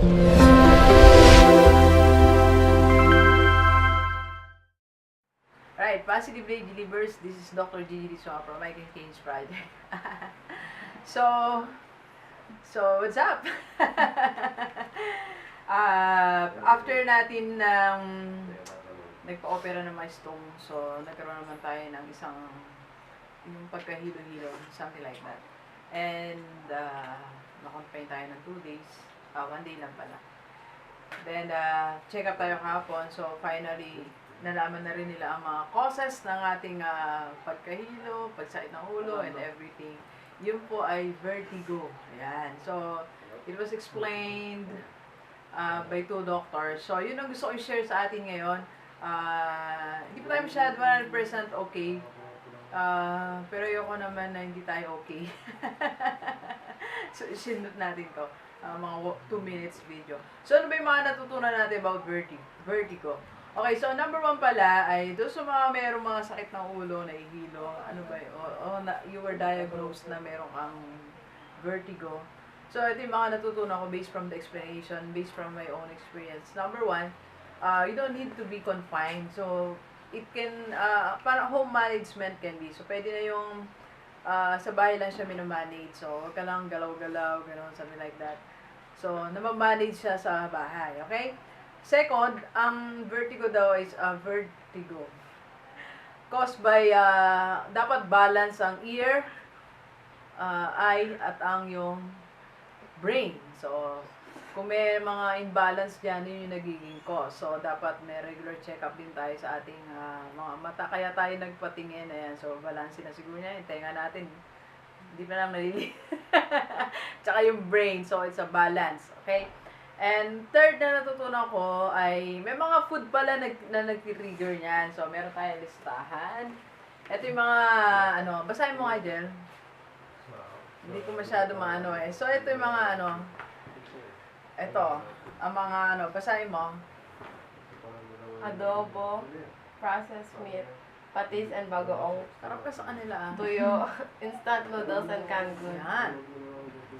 Alright, Positive Day Delivers. This is Dr. Gigi Diswa from Mike and Kane's Project. So, what's up? After natin nagpa-opera ng my stone, so nagkaroon naman tayo ng isang yung pagkahilo-hilo, something like that. And na-confine tayo ng 2 days. 1 day lang pala. Then, check up tayo kahapon. So, finally, nalaman na rin nila ang mga causes ng ating pagkahilo, pagsakit ng ulo, and everything. Yun po ay vertigo. Ayan. So, it was explained by 2 doctors. So, yun ang gusto ko i-share sa atin ngayon. Hindi pa tayo masyado 100% okay. Pero ayoko naman na hindi tayo okay. So, isinot natin to. Mga 2 minutes video. So, ano ba yung mga natutunan natin about vertigo? Okay, so number 1 pala ay doon sa mga merong mga sakit ng ulo, nahihilo, ano ba yun? You were diagnosed na meron kang vertigo. So, ito yung mga natutunan ko based from the explanation, based from my own experience. Number 1, you don't need to be confined. So, it can, parang home management can be. So, pwede na yung sa bahay lang siya minomanage. So, huwag ka lang galaw-galaw, gano'n, something like that. So, namamanage siya sa bahay, okay? Second, ang vertigo daw is vertigo caused by, dapat balance ang ear, eye, at ang yung brain. So, kung may mga imbalance dyan, yun yung nagiging cause. So, dapat may regular check-up din tayo sa ating mga mata. Kaya tayo nagpatingin. Ayan. So, balance na siguro niya. Yung tenga natin, hindi pa lang nalili. Tsaka yung brain. So, it's a balance. Okay? And third na natutunan ko ay may mga food pala na nag-trigger niyan. So, meron tayong listahan. Ito yung mga, basahin mo nga, Jel. Hindi ko masyado maano eh. So, ito yung mga ito, ang mga basahin mo. Adobo, processed meat, patis and bagoong, Sarap ka sa kanila tuyo, instant noodles and canned goods, Yan.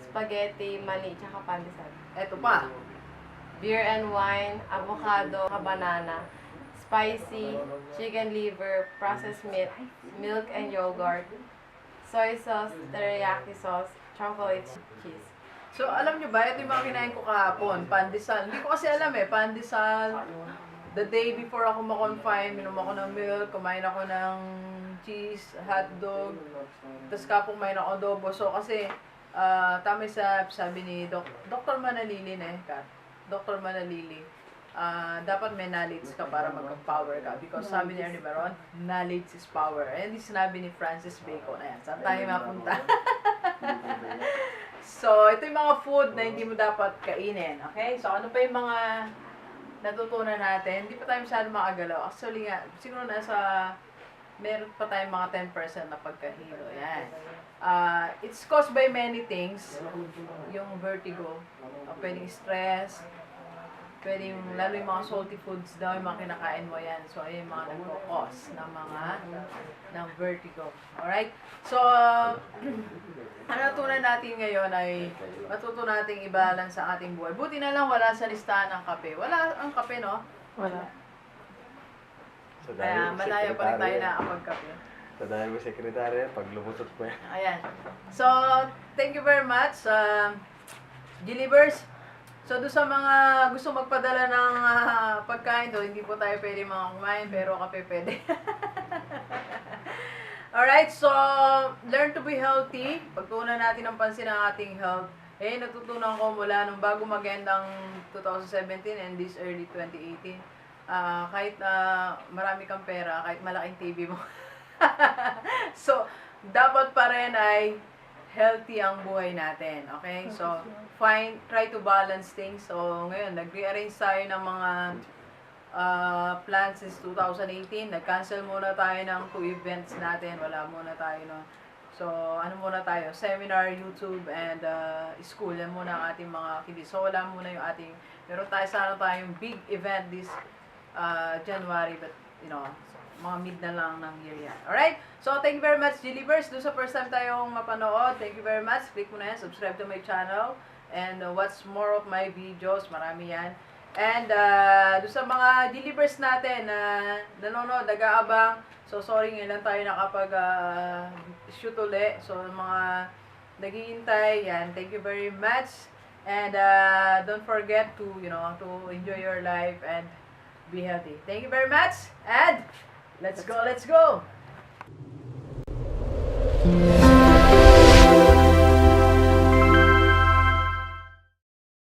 spaghetti, mani, tsaka pandesal. Ito pa. Beer and wine, avocado, banana, spicy, chicken liver, processed meat, milk and yogurt, soy sauce, teriyaki sauce, chocolate cheese. So, alam nyo ba, ito yung mga kinain ko kahapon, pandesal. Hindi ko kasi alam pandesal. The day before ako ma-confine, minom ako ng milk, kumain ako ng cheese, hotdog, tapos kapong kumain ako adobo. So, kasi, tama sabi ni Dr. Manalili Dr. Manalili, dapat may knowledge ka para mag-power ka. Because sabi ni Ernie Baron, knowledge is power. And this sinabi ni Francis Bacon. Ayan, saan tayo mapunta? So, ito yung mga food na hindi mo dapat kainin. Okay? So, ano pa yung mga natutunan natin? Hindi pa tayo masyado makagalaw. Actually nga, siguro meron pa tayong mga 10% na pagkahilo. Ayan. It's caused by many things. Yung vertigo. Pwedeng stress. Pwedeng, lalo yung mga salty foods daw, yung mga kinakain mo yan. So, ayun yung mga nagpo-cause ng vertigo. Alright? So, ang natutunan natin ngayon ay matutunan natin i-balance ang ating buhay. Buti na lang wala sa listahan ng kape. Wala ang kape, no? Wala. Kaya malayo pa rin tayo nakakapagkape. Sa dahil ko sekretarya, pag lumutot po yan. Ayan. So, thank you very much, Delivers. So, doon sa mga gusto magpadala ng pagkain doon, hindi po tayo pwede mga kumain, pero kape pwede. Alright, so, learn to be healthy. Pagtuunan natin ang pansin ang ating health. Natutunan ko mula nung bago mag-end ang 2017 and this early 2018. Kahit marami kang pera, kahit malaking TV mo. So, dapat pa rin ay healthy ang buhay natin. Okay? So, try to balance things. So, ngayon, nag-rearrange tayo ng mga plans since 2018. Nag-cancel muna tayo ng 2 events natin. Wala muna tayo, no? So, ano muna tayo? Seminar, YouTube, and school. Yan muna ang ating mga activities. So, wala muna yung ating, pero sana tayong big event this January, but, mga mid na lang ng year yan. Alright? So, thank you very much, Delivers. Doon sa first time tayong mapanood, thank you very much. Click mo na yan, subscribe to my channel. and watch more of my videos. Marami yan. And doon sa mga delivers natin na nanonood, nag-aabang. So sorry ngayon lang tayo nakapag shoot uli. So mga naghihintay, yan. Thank you very much. And don't forget to, to enjoy your life and be healthy. Thank you very much. And let's go, let's go.